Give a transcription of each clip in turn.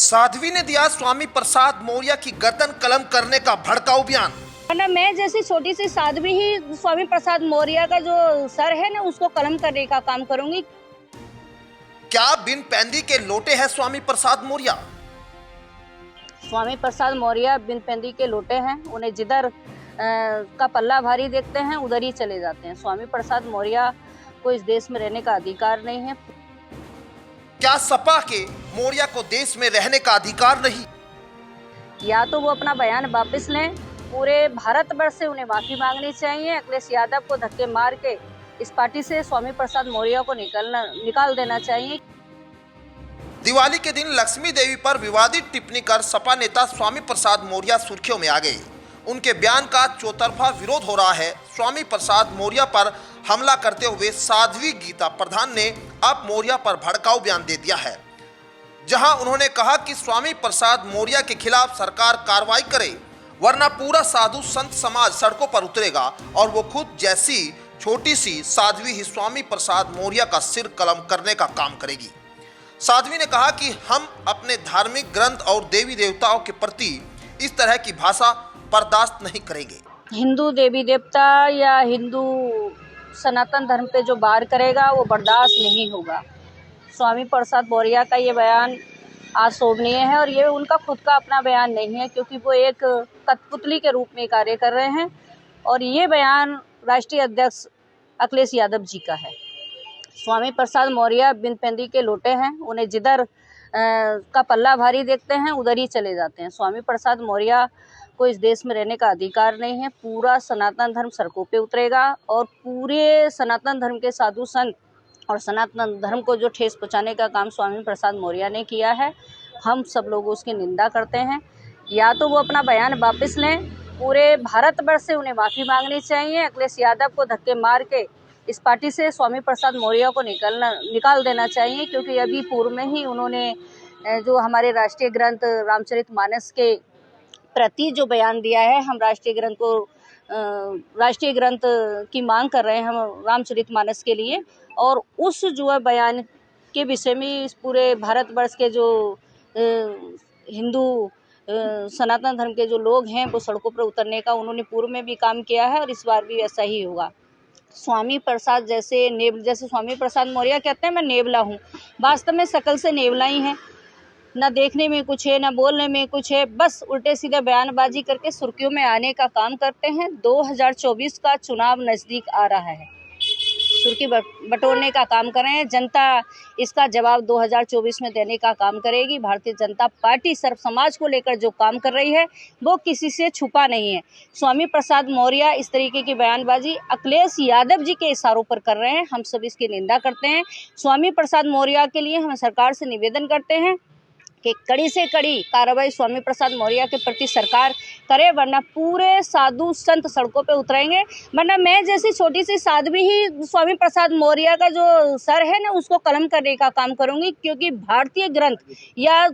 साध्वी ने दिया स्वामी प्रसाद मौर्य की गर्दन कलम करने का भड़काऊ बयान। वरना मैं जैसी छोटी सी साध्वी ही स्वामी प्रसाद मौर्य का जो सर है ना उसको कलम करने का काम करूंगी। क्या बिन पैंदी के लोटे हैं स्वामी प्रसाद मौर्य? स्वामी प्रसाद मौर्य बिन पैंदी के लोटे हैं, उन्हें जिधर का पल्ला भारी देखते हैं उधर ही चले जाते हैं। स्वामी प्रसाद मौर्य को इस देश में रहने का अधिकार नहीं है। क्या सपा के मौर्य को देश में रहने का अधिकार नहीं? या तो वो अपना बयान वापस लें, पूरे भारतवर्ष से उन्हें माफी मांगनी चाहिए। अखिलेश यादव को धक्के मार के इस पार्टी से स्वामी प्रसाद मौर्य को निकाल देना चाहिए। दिवाली के दिन लक्ष्मी देवी पर विवादित टिप्पणी कर सपा नेता स्वामी प्रसाद मौर्य सुर्खियों में आ गए। उनके बयान का चौतरफा विरोध हो रहा है। स्वामी प्रसाद मौर्य पर हमला करते हुए साध्वी गीता प्रधान ने अब मौर्य पर भड़काऊ बयान दे दिया है, जहां उन्होंने कहा कि स्वामी प्रसाद मौर्य के खिलाफ सरकार कार्रवाई करे, वरना पूरा साधु संत समाज सड़कों पर उतरेगा और वो खुद जैसी छोटी सी साध्वी ही स्वामी प्रसाद मौर्य का सिर कलम करने का काम करेगी। साध्वी ने कहा कि हम अपने धार्मिक ग्रंथ और देवी देवताओं के प्रति इस तरह की भाषा बर्दाश्त नहीं करेंगे। हिंदू देवी देवता या हिंदू सनातन धर्म पे जो वार करेगा वो बर्दाश्त नहीं होगा। स्वामी प्रसाद मौर्य का ये बयान अशोभनीय है और ये उनका खुद का अपना बयान नहीं है, क्योंकि वो एक कठपुतली के रूप में कार्य कर रहे हैं और ये बयान राष्ट्रीय अध्यक्ष अखिलेश यादव जी का है। स्वामी प्रसाद मौर्य बिन पैंदी के लोटे हैं, उन्हें जिधर का पल्ला भारी देखते हैं उधर ही चले जाते हैं। स्वामी प्रसाद मौर्य को इस देश में रहने का अधिकार नहीं है। पूरा सनातन धर्म सड़कों पे उतरेगा और पूरे सनातन धर्म के साधु संत और सनातन धर्म को जो ठेस पहुंचाने का काम स्वामी प्रसाद मौर्य ने किया है, हम सब लोग उसकी निंदा करते हैं। या तो वो अपना बयान वापस लें, पूरे भारतवर्ष से उन्हें माफ़ी मांगनी चाहिए। अखिलेश यादव को धक्के मार के इस पार्टी से स्वामी प्रसाद मौर्य को निकाल देना चाहिए, क्योंकि अभी पूर्व में ही उन्होंने जो हमारे राष्ट्रीय ग्रंथ रामचरितमानस के प्रति जो बयान दिया है, हम राष्ट्रीय ग्रंथ की मांग कर रहे हैं हम रामचरितमानस के लिए, और उस जो बयान के विषय में इस पूरे भारतवर्ष के जो हिंदू सनातन धर्म के जो लोग हैं वो सड़कों पर उतरने का उन्होंने पूर्व में भी काम किया है और इस बार भी ऐसा ही होगा। स्वामी प्रसाद जैसे स्वामी प्रसाद मौर्य कहते हैं मैं नेवला हूँ, वास्तव में शकल से नेवला ही है, ना देखने में कुछ है ना बोलने में कुछ है, बस उल्टे सीधे बयानबाजी करके सुर्खियों में आने का काम करते हैं। 2024 का चुनाव नज़दीक आ रहा है, सुर्खी बटोरने का काम कर रहे हैं। जनता इसका जवाब 2024 में देने का काम करेगी। भारतीय जनता पार्टी सर्व समाज को लेकर जो काम कर रही है वो किसी से छुपा नहीं है। स्वामी प्रसाद मौर्य इस तरीके की बयानबाजी अखिलेश यादव जी के इशारों पर कर रहे हैं, हम सब इसकी निंदा करते हैं। स्वामी प्रसाद मौर्य के लिए हम सरकार से निवेदन करते हैं कि कड़ी से कड़ी कार्रवाई स्वामी प्रसाद मौर्य के प्रति सरकार करे, वरना पूरे साधु संत सड़कों पे उतरेंगे। वरना मैं जैसी छोटी सी साध्वी ही स्वामी प्रसाद मौर्य का जो सर है ना उसको कलम करने का काम करूंगी, क्योंकि भारतीय ग्रंथ या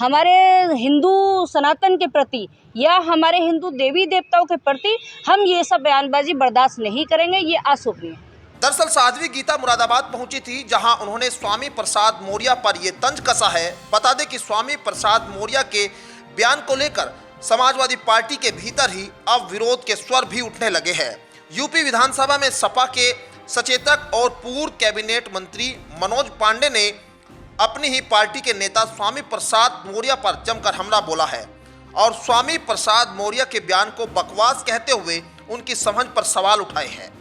हमारे हिंदू सनातन के प्रति या हमारे हिंदू देवी देवताओं के प्रति हम ये सब बयानबाजी बर्दाश्त नहीं करेंगे, ये अशोभनीय है। दरअसल साध्वी गीता मुरादाबाद पहुंची थी, जहां उन्होंने स्वामी प्रसाद मौर्य पर यह तंज कसा है। बता दें कि स्वामी प्रसाद मौर्य के बयान को लेकर समाजवादी पार्टी के भीतर ही अब विरोध के स्वर भी उठने लगे हैं। यूपी विधानसभा में सपा के सचेतक और पूर्व कैबिनेट मंत्री मनोज पांडे ने अपनी ही पार्टी के नेता स्वामी प्रसाद मौर्य पर जमकर हमला बोला है और स्वामी प्रसाद मौर्य के बयान को बकवास कहते हुए उनकी समझ पर सवाल उठाए हैं।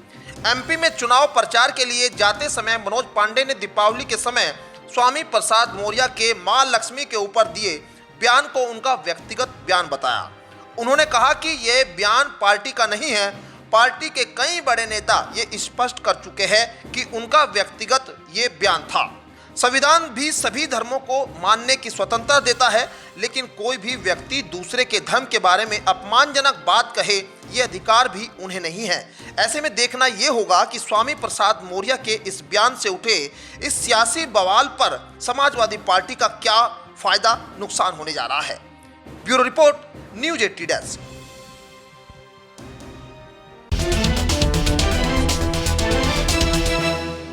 एमपी में चुनाव प्रचार के लिए जाते समय मनोज पांडे ने दीपावली के समय स्वामी प्रसाद मौर्य के मां लक्ष्मी के ऊपर दिए बयान को उनका व्यक्तिगत बयान बताया। उन्होंने कहा कि यह बयान पार्टी का नहीं है। पार्टी के कई बड़े नेता ये स्पष्ट कर चुके हैं कि उनका व्यक्तिगत ये बयान था। संविधान भी सभी धर्मों को मानने की स्वतंत्रता देता है, लेकिन कोई भी व्यक्ति दूसरे के धर्म के बारे में अपमानजनक बात कहे ये अधिकार भी उन्हें नहीं है। ऐसे में देखना ये होगा कि स्वामी प्रसाद मौर्य के इस बयान से उठे इस सियासी बवाल पर समाजवादी पार्टी का क्या फायदा नुकसान होने जा रहा है। Bureau report, news 80 desk.